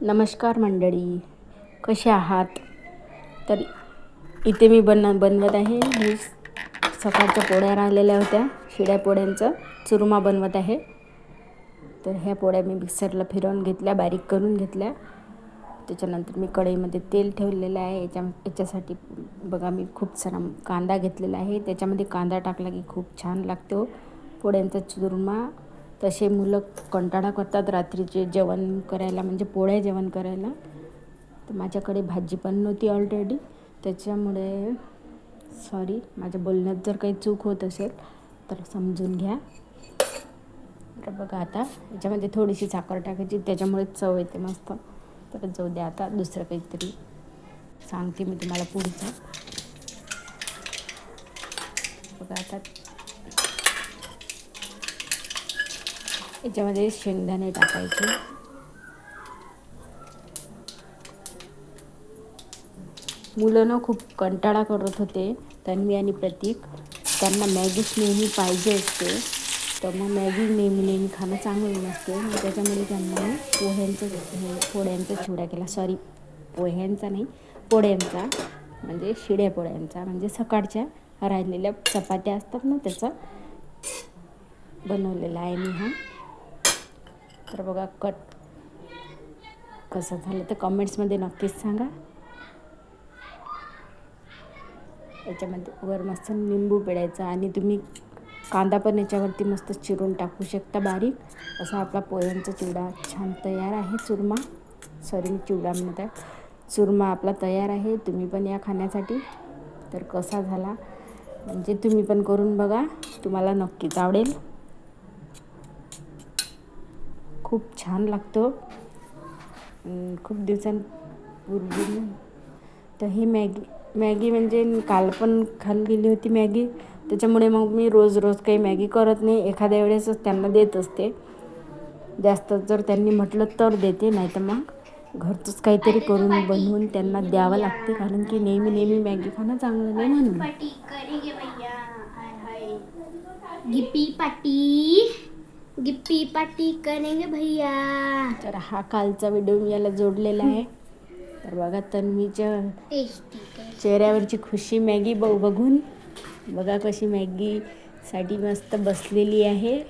नमस्कार मंडळी, कसे आहात? तर इथे मी बनवत आहे. मी सकाळच्या पोळ्या राहिलेल्या होत्या, शिळ्या पोळ्यांचा चुरमा बनवत आहे. तर ह्या पोळ्या मी मिक्सरला फिरवून घेतल्या, बारीक करून घेतल्या. त्याच्यानंतर मी कढईमध्ये तेल ठेवलेलं आहे. याच्यासाठी बघा मी खूप सारा कांदा घेतलेला आहे. त्याच्यामध्ये कांदा टाकला की खूप छान लागतो पोळ्यांचा चुरमा. तसे मुलं कंटाळा करतात रात्रीचे जेवण करायला, म्हणजे पोळ्या जेवण करायला. तर माझ्याकडे भाजी पण नव्हती ऑलरेडी, त्याच्यामुळे सॉरी, माझ्या बोलण्यात जर काही चूक होत असेल तर समजून घ्या. तर बघा आता याच्यामध्ये थोडीशी साखर टाकायची, त्याच्यामुळे चव येते मस्त. तर जाऊ द्या, आता दुसरं काहीतरी सांगते मी तुम्हाला पुढचं. बघा आता याच्यामध्ये शेंगदाणे टाकायचे. मुलं खूप कंटाळा करत होते, तन्वी आणि प्रतीक. त्यांना मॅगीच नेहमी पाहिजे असते. तर मग मॅगी नेहमी खाणं चांगलं नसते. मग त्याच्यामुळे त्यांना पोळ्यांचा चिवडा केला. सॉरी, पोह्यांचा नाही, पोळ्यांचा, म्हणजे शिळ्या पोळ्यांचा, म्हणजे सकाळच्या राहिलेल्या चपात्या असतात ना, त्याचा बनवलेला आहे मी हा. तर बघा कट कसं झालं तर कमेंट्समध्ये नक्कीच सांगा. याच्यामध्ये वर मस्त लिंबू पिळायचा आणि तुम्ही कांदा पण याच्यावरती मस्त चिरून टाकू शकता बारीक. असा आपला पोह्यांचा चिवडा छान तयार आहे. चुरमा, सॉरी मी चिवडा म्हणत आहे, चुरमा आपला तयार आहे. तुम्ही पण या खाण्यासाठी. तर कसा झाला म्हणजे तुम्ही पण करून बघा, तुम्हाला नक्कीच आवडेल. खूप छान लागतो. खूप दिवसांपूर्वी तर ही मॅगी म्हणजे काल पण खाल्लेली होती मॅगी. त्याच्यामुळे मग मी रोज काही मॅगी करत नाही. एखाद्या वेळेसच त्यांना देत असते. जास्त जर त्यांनी म्हटलं तर देते, नाही तर मग घरचंच काहीतरी करून बनवून त्यांना द्यावं लागते. कारण की नेहमी मॅगी खाणं चांगलं नाही म्हणून. गिप्पी पार्टी करेंगे भैया. तर हा कालचा व्हिडिओ मी याला जोडलेला आहे. तर बघा तन्वीच्या चेहऱ्यावरची खुशी मॅगी बघून. बघा कशी मॅगीसाठी मस्त बसलेली आहे.